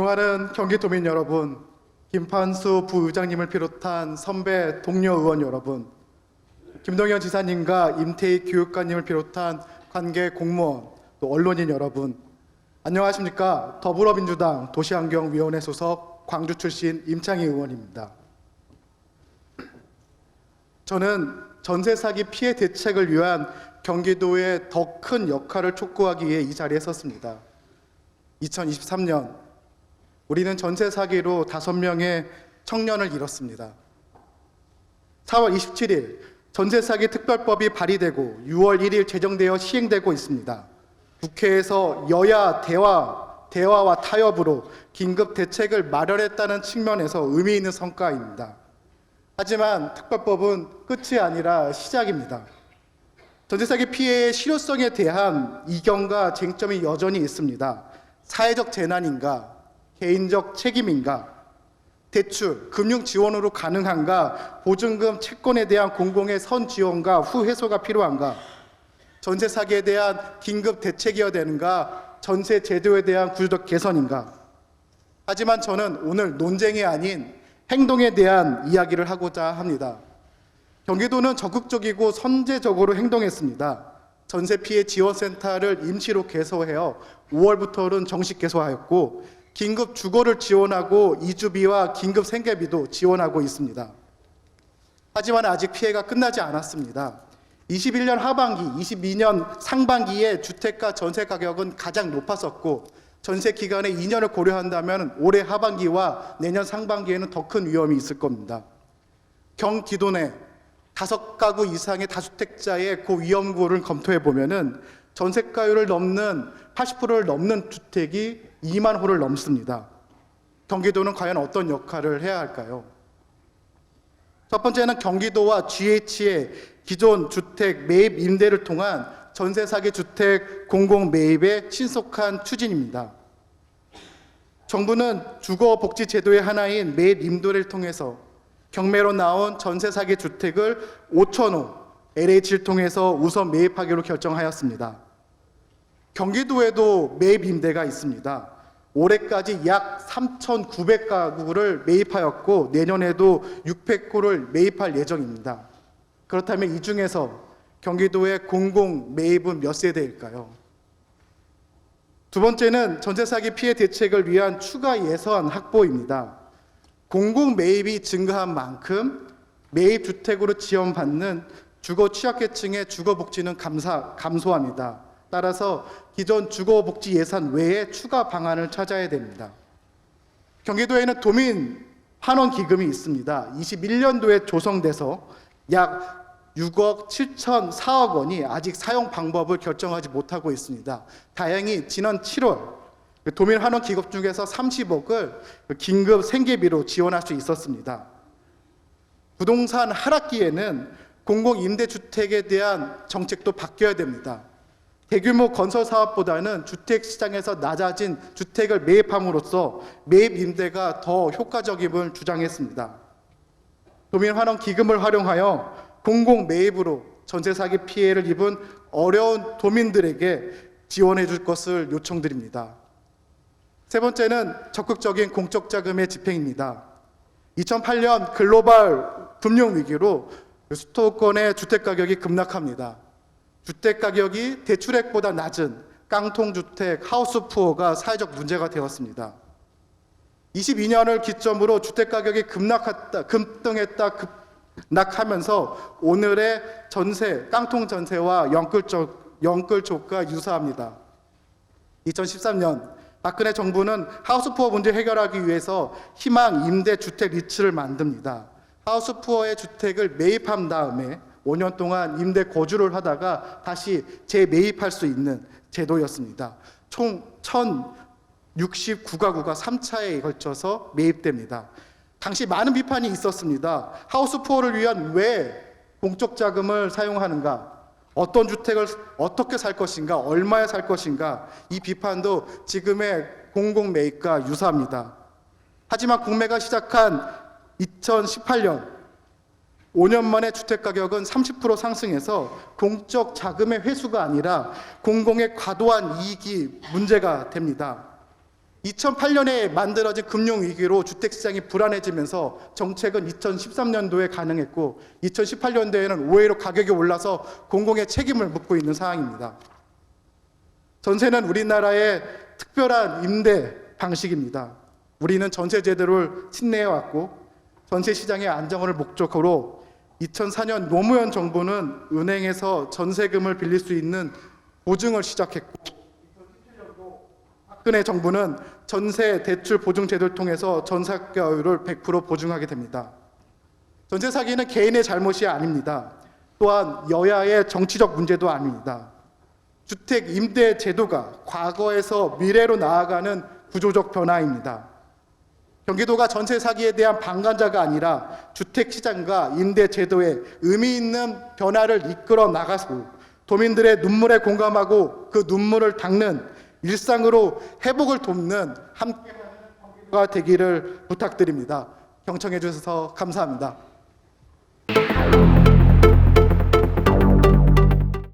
존경하는 경기도민 여러분, 김판수 부의장님을 비롯한 선배 동료 의원 여러분, 김동연 지사님과 임태희 교육관님을 비롯한 관계 공무원, 또 언론인 여러분, 안녕하십니까? 더불어민주당 도시환경위원회 소속 광주 출신 임창희 의원입니다. 저는 전세 사기 피해 대책을 위한 경기도의 더 큰 역할을 촉구하기 위해 이 자리에 섰습니다. 2023년 우리는 전세 사기로 5명의 청년을 잃었습니다. 4월 27일 전세 사기 특별법이 발의되고 6월 1일 제정되어 시행되고 있습니다. 국회에서 여야 대화와 타협으로 긴급 대책을 마련했다는 측면에서 의미 있는 성과입니다. 하지만 특별법은 끝이 아니라 시작입니다. 전세 사기 피해의 실효성에 대한 이견과 쟁점이 여전히 있습니다. 사회적 재난인가? 개인적 책임인가? 대출, 금융 지원으로 가능한가? 보증금, 채권에 대한 공공의 선 지원과 후 회수가 필요한가? 전세 사기에 대한 긴급 대책이어야 되는가? 전세 제도에 대한 구조적 개선인가? 하지만 저는 오늘 논쟁이 아닌 행동에 대한 이야기를 하고자 합니다. 경기도는 적극적이고 선제적으로 행동했습니다. 전세 피해 지원센터를 임시로 개소해요. 5월부터는 정식 개소하였고 긴급 주거를 지원하고 이주비와 긴급 생계비도 지원하고 있습니다. 하지만 아직 피해가 끝나지 않았습니다. 21년 하반기, 22년 상반기에 주택가 전세 가격은 가장 높았었고 전세 기간의 2년을 고려한다면 올해 하반기와 내년 상반기에는 더 큰 위험이 있을 겁니다. 경기도 내 5가구 이상의 다주택자의 고위험구를 검토해 보면은 전세가율을 넘는 80%를 넘는 주택이 2만 호를 넘습니다. 경기도는 과연 어떤 역할을 해야 할까요? 첫 번째는 경기도와 GH의 기존 주택 매입 임대를 통한 전세 사기 주택 공공 매입의 신속한 추진입니다. 정부는 주거복지 제도의 하나인 매입 임대를 통해서 경매로 나온 전세 사기 주택을 5,000호 LH를 통해서 우선 매입하기로 결정하였습니다. 경기도에도 매입 임대가 있습니다. 올해까지 약 3,900가구를 매입하였고 내년에도 600호를 매입할 예정입니다. 그렇다면 이 중에서 경기도의 공공 매입은 몇 세대일까요? 두 번째는 전세 사기 피해 대책을 위한 추가 예산 확보입니다. 공공 매입이 증가한 만큼 매입 주택으로 지원받는 주거 취약계층의 주거복지는 감소합니다. 따라서 기존 주거복지 예산 외에 추가 방안을 찾아야 됩니다. 경기도에는 도민 환원 기금이 있습니다. 21년도에 조성돼서 약 6억 7,004억 원이 아직 사용 방법을 결정하지 못하고 있습니다. 다행히 지난 7월 도민 환원 기금 중에서 30억을 긴급 생계비로 지원할 수 있었습니다. 부동산 하락기에는 공공임대주택에 대한 정책도 바뀌어야 됩니다. 대규모 건설 사업보다는 주택 시장에서 낮아진 주택을 매입함으로써 매입 임대가 더 효과적임을 주장했습니다. 도민 환원 기금을 활용하여 공공 매입으로 전세 사기 피해를 입은 어려운 도민들에게 지원해 줄 것을 요청드립니다. 세 번째는 적극적인 공적 자금의 집행입니다. 2008년 글로벌 금융 위기로 수도권의 주택 가격이 급락합니다. 주택 가격이 대출액보다 낮은 깡통주택, 하우스푸어가 사회적 문제가 되었습니다. 22년을 기점으로 주택 가격이 급등하면서 오늘의 전세, 깡통 전세와 영끌족과 유사합니다. 2013년 박근혜 정부는 하우스푸어 문제 해결하기 위해서 희망 임대 주택 리츠를 만듭니다. 하우스푸어의 주택을 매입한 다음에 5년 동안 임대 거주를 하다가 다시 재매입할 수 있는 제도였습니다. 총 1,069가구가 3차에 걸쳐서 매입됩니다. 당시 많은 비판이 있었습니다. 하우스푸어를 위한 왜 공적 자금을 사용하는가? 어떤 주택을 어떻게 살 것인가? 얼마에 살 것인가? 이 비판도 지금의 공공 매입과 유사합니다. 하지만 공매가 시작한 2018년 5년 만에 주택가격은 30% 상승해서 공적 자금의 회수가 아니라 공공의 과도한 이익이 문제가 됩니다. 2008년에 만들어진 금융위기로 주택시장이 불안해지면서 정책은 2013년도에 가능했고 2018년도에는 오히려 가격이 올라서 공공의 책임을 묻고 있는 상황입니다. 전세는 우리나라의 특별한 임대 방식입니다. 우리는 전세 제도를 신뢰해왔고 전세 시장의 안정을 목적으로 2004년 노무현 정부는 은행에서 전세금을 빌릴 수 있는 보증을 시작했고 2017년도 박근혜 정부는 전세 대출 보증 제도를 통해서 전세가율을 100% 보증하게 됩니다. 전세 사기는 개인의 잘못이 아닙니다. 또한 여야의 정치적 문제도 아닙니다. 주택 임대 제도가 과거에서 미래로 나아가는 구조적 변화입니다. 경기도가 전세 사기에 대한 방관자가 아니라 주택 시장과 임대 제도에 의미 있는 변화를 이끌어 나가고 도민들의 눈물에 공감하고 그 눈물을 닦는 일상으로 회복을 돕는 함께하는 경기도가 되기를 부탁드립니다. 경청해 주셔서 감사합니다.